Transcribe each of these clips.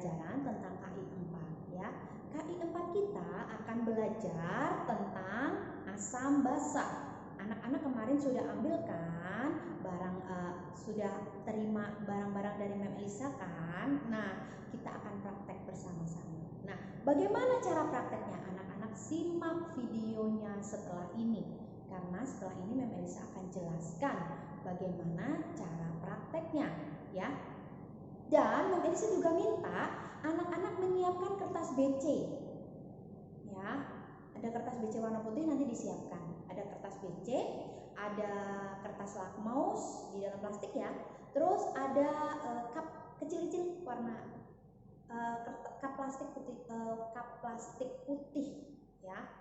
pembelajaran tentang KI 4 ya. KI 4 kita akan belajar tentang asam basa. Anak-anak kemarin sudah ambil kan sudah terima barang-barang dari Mem Elisa kan? Nah, kita akan praktek bersama-sama. Nah, bagaimana cara prakteknya? Anak-anak simak videonya setelah ini. Karena setelah ini Mem Elisa akan jelaskan bagaimana cara prakteknya ya. Dan Mem Elisa juga minta anak-anak menyiapkan kertas BC ya. Ada kertas BC warna putih nanti disiapkan. Ada kertas BC, ada kertas lakmus di dalam plastik ya. Terus ada cup kecil-kecil warna cup plastik putih ya,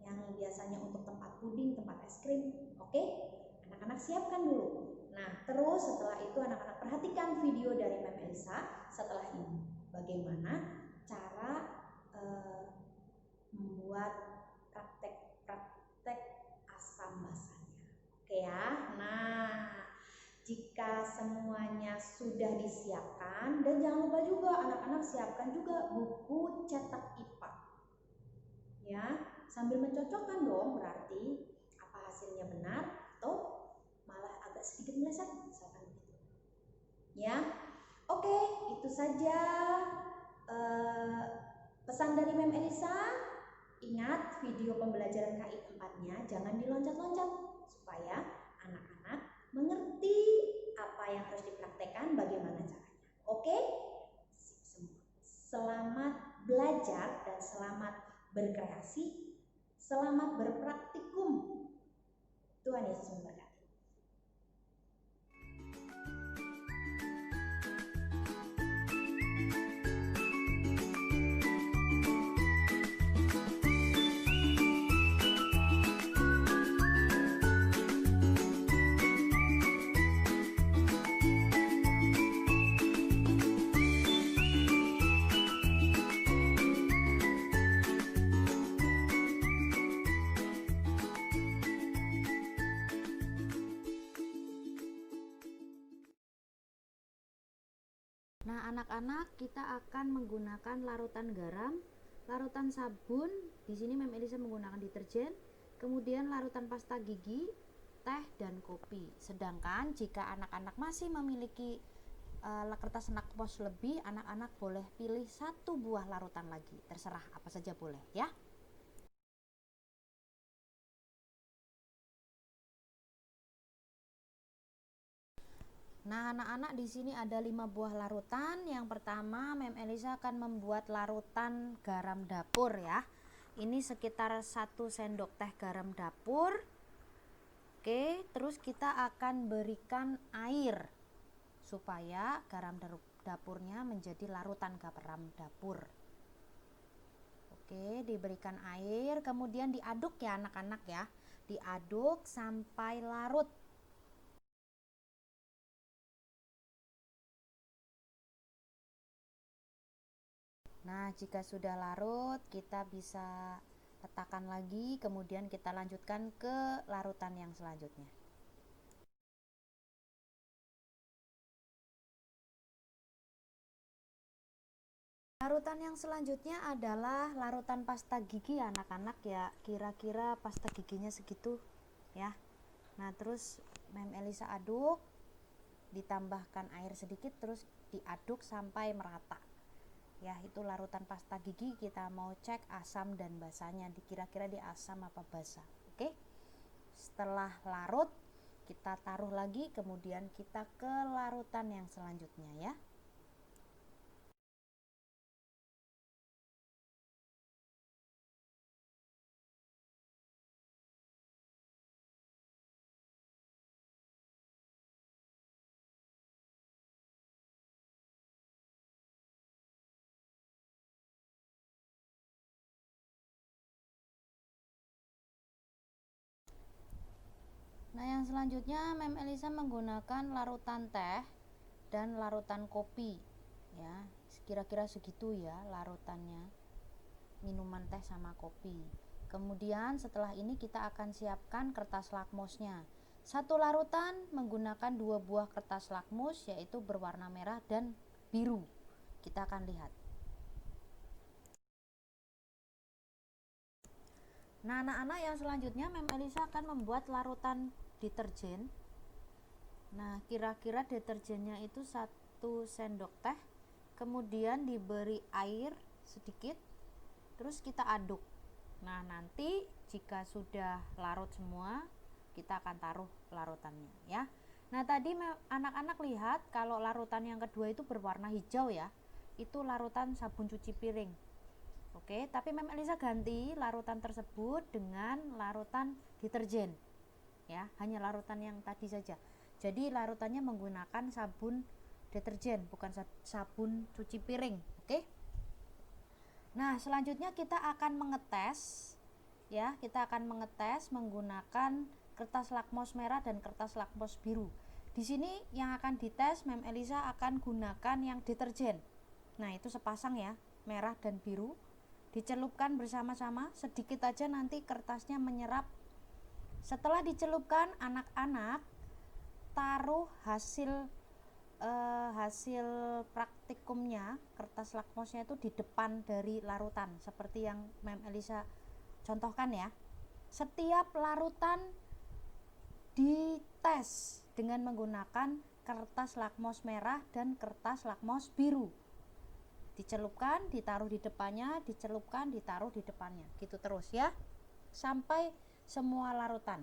yang biasanya untuk tempat puding, tempat es krim. Oke, anak-anak siapkan dulu. Nah, terus setelah itu anak-anak perhatikan video dari Mem Elisa setelah ini. Bagaimana cara membuat praktek asam basanya. Oke ya. Nah, jika semuanya sudah disiapkan, dan jangan lupa juga anak-anak siapkan juga buku cetak IPA. Ya, sambil mencocokkan dong, berarti apa hasilnya benar atau malah agak sedikit meleset misalkan begitu. Ya. Oke, itu saja pesan dari Mem Elisa. Ingat video pembelajaran KI 4-nya jangan diloncat-loncat supaya anak-anak mengerti apa yang harus dipraktekkan, bagaimana caranya. Oke? Selamat belajar dan selamat berkreasi, selamat berpraktikum. Tuhan Yesus memberkati. Nah, anak-anak, kita akan menggunakan larutan garam, larutan sabun, di sini Mem Elisa menggunakan deterjen, kemudian larutan pasta gigi, teh, dan kopi. Sedangkan jika anak-anak masih memiliki kertas nakpos lebih, anak-anak boleh pilih 1 buah larutan lagi, terserah apa saja boleh ya. Nah, anak-anak, di sini ada 5 buah larutan. Yang pertama, Mem Elisa akan membuat larutan garam dapur ya. Ini sekitar 1 sendok teh garam dapur. Oke, terus kita akan berikan air supaya garam dapurnya menjadi larutan garam dapur. Oke, diberikan air, kemudian diaduk ya anak-anak ya. Diaduk sampai larut. Nah, jika sudah larut, kita bisa letakkan lagi, kemudian kita lanjutkan ke larutan yang selanjutnya. Larutan yang selanjutnya adalah larutan pasta gigi anak-anak ya, kira-kira pasta giginya segitu ya. Nah, terus Mem Elisa aduk, ditambahkan air sedikit, terus diaduk sampai merata. Ya, itu larutan pasta gigi. Kita mau cek asam dan basahnya, kira-kira di asam apa basah. Oke, setelah larut kita taruh lagi, kemudian kita ke larutan yang selanjutnya ya. Nah, yang selanjutnya Mem Elisa menggunakan larutan teh dan larutan kopi ya. Kira-kira segitu ya larutannya, minuman teh sama kopi. Kemudian setelah ini kita akan siapkan kertas lakmusnya. 1 larutan menggunakan 2 buah kertas lakmus, yaitu berwarna merah dan biru. Kita akan lihat. Nah, anak-anak, yang selanjutnya Mem Elisa akan membuat larutan deterjen. Nah, kira-kira deterjennya itu 1 sendok teh, kemudian diberi air sedikit, terus kita aduk. Nah, nanti jika sudah larut semua, kita akan taruh larutannya ya. Nah, tadi anak-anak lihat kalau larutan yang kedua itu berwarna hijau ya, itu larutan sabun cuci piring. Oke, tapi Mem Elisa ganti larutan tersebut dengan larutan deterjen ya, hanya larutan yang tadi saja. Jadi larutannya menggunakan sabun deterjen, bukan sabun cuci piring. Oke. Nah, selanjutnya kita akan mengetes ya, kita akan mengetes menggunakan kertas lakmos merah dan kertas lakmos biru. Di sini yang akan dites Mem Elisa akan gunakan yang deterjen. Nah, itu sepasang ya, merah dan biru. Dicelupkan bersama-sama, sedikit aja nanti kertasnya menyerap. Setelah dicelupkan, anak-anak taruh hasil praktikumnya, kertas lakmosnya itu di depan dari larutan, seperti yang Mem Elisa contohkan ya. Setiap larutan dites dengan menggunakan kertas lakmos merah dan kertas lakmos biru. Dicelupkan, ditaruh di depannya, dicelupkan, ditaruh di depannya, gitu terus ya, sampai semua larutan,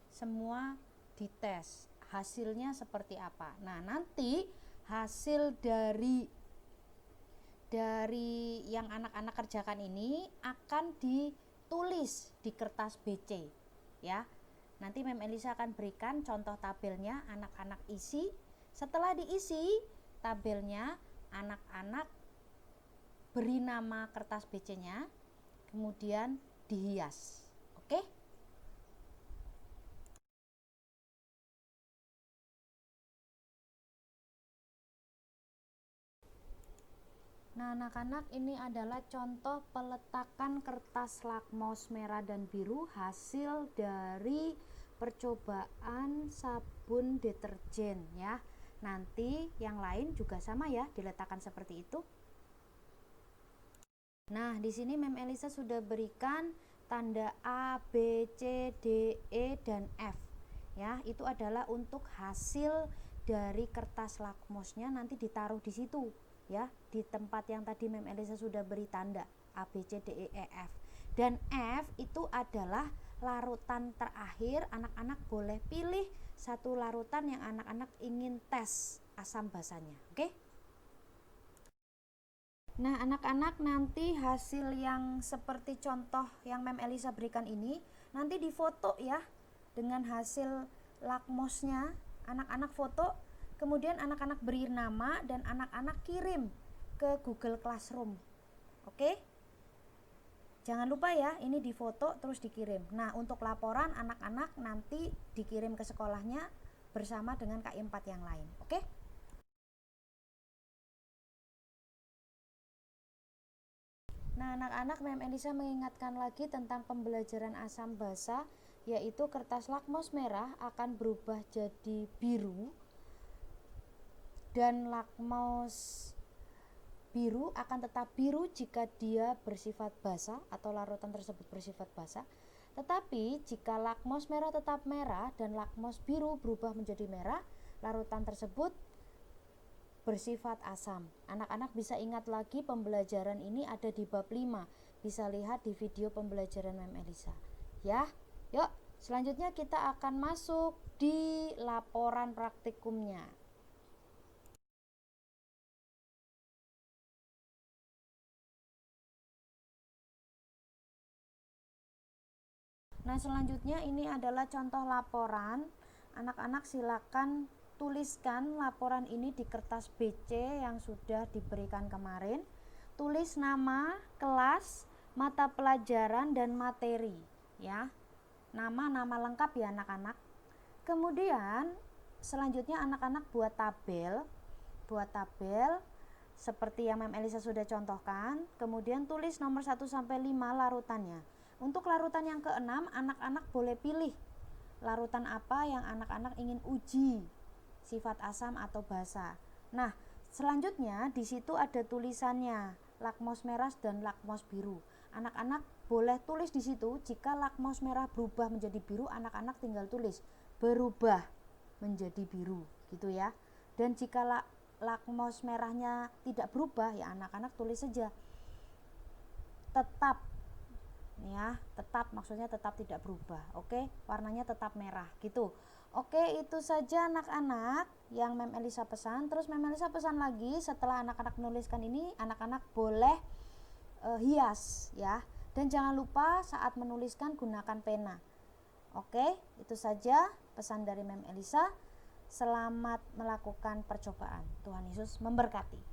semua dites hasilnya seperti apa. Nah, nanti hasil dari yang anak-anak kerjakan ini akan ditulis di kertas BC ya. Nanti Mem Elisa akan berikan contoh tabelnya, anak-anak isi. Setelah diisi tabelnya, anak-anak beri nama kertas BC-nya, kemudian dihias. Oke? Nah, anak-anak, ini adalah contoh peletakan kertas lakmos merah dan biru hasil dari percobaan sabun deterjen ya. Nanti yang lain juga sama ya, diletakkan seperti itu. Nah, di sini Mem Elisa sudah berikan tanda A, B, C, D, E, dan F. Ya, itu adalah untuk hasil dari kertas lakmosnya, nanti ditaruh di situ ya, di tempat yang tadi Mem Elisa sudah beri tanda A, B, C, D, E, F. Dan F itu adalah larutan terakhir. Anak-anak boleh pilih satu larutan yang anak-anak ingin tes asam basanya. Oke? Nah, anak-anak, nanti hasil yang seperti contoh yang Mem Elisa berikan ini nanti difoto ya, dengan hasil lakmosnya. Anak-anak foto, kemudian anak-anak beri nama dan anak-anak kirim ke Google Classroom. Oke? Jangan lupa ya, ini difoto terus dikirim. Nah, untuk laporan anak-anak nanti dikirim ke sekolahnya bersama dengan KI 4 yang lain. Oke? Nah, anak-anak, Mem Elisa mengingatkan lagi tentang pembelajaran asam basa, yaitu kertas lakmos merah akan berubah jadi biru dan lakmos biru akan tetap biru jika dia bersifat basa atau larutan tersebut bersifat basa. Tetapi jika lakmos merah tetap merah dan lakmos biru berubah menjadi merah, larutan tersebut bersifat asam. Anak-anak bisa ingat lagi pembelajaran ini ada di bab 5. Bisa lihat di video pembelajaran Mem Elisa. Ya, yuk selanjutnya kita akan masuk di laporan praktikumnya. Nah, selanjutnya ini adalah contoh laporan. Anak-anak silakan tuliskan laporan ini di kertas BC yang sudah diberikan kemarin. Tulis nama, kelas, mata pelajaran, dan materi ya. Nama lengkap ya anak-anak. Kemudian selanjutnya anak-anak buat tabel seperti yang Mem Elisa sudah contohkan. Kemudian tulis nomor 1 sampai 5 larutannya. Untuk larutan yang ke-6, anak-anak boleh pilih larutan apa yang anak-anak ingin uji, sifat asam atau basa. Nah, Selanjutnya di situ ada tulisannya lakmos merah dan lakmos biru. Anak-anak boleh tulis di situ. Jika lakmos merah berubah menjadi biru, anak-anak tinggal tulis berubah menjadi biru gitu ya. Dan jika lakmos merahnya tidak berubah, ya anak-anak tulis saja tetap, ya tetap, maksudnya tetap tidak berubah. Oke, warnanya tetap merah gitu. Oke, itu saja anak-anak yang Mem Elisa pesan. Terus Mem Elisa pesan lagi, setelah anak-anak menuliskan ini, anak-anak boleh hias ya. Dan jangan lupa saat menuliskan gunakan pena. Oke, itu saja pesan dari Mem Elisa. Selamat melakukan percobaan. Tuhan Yesus memberkati.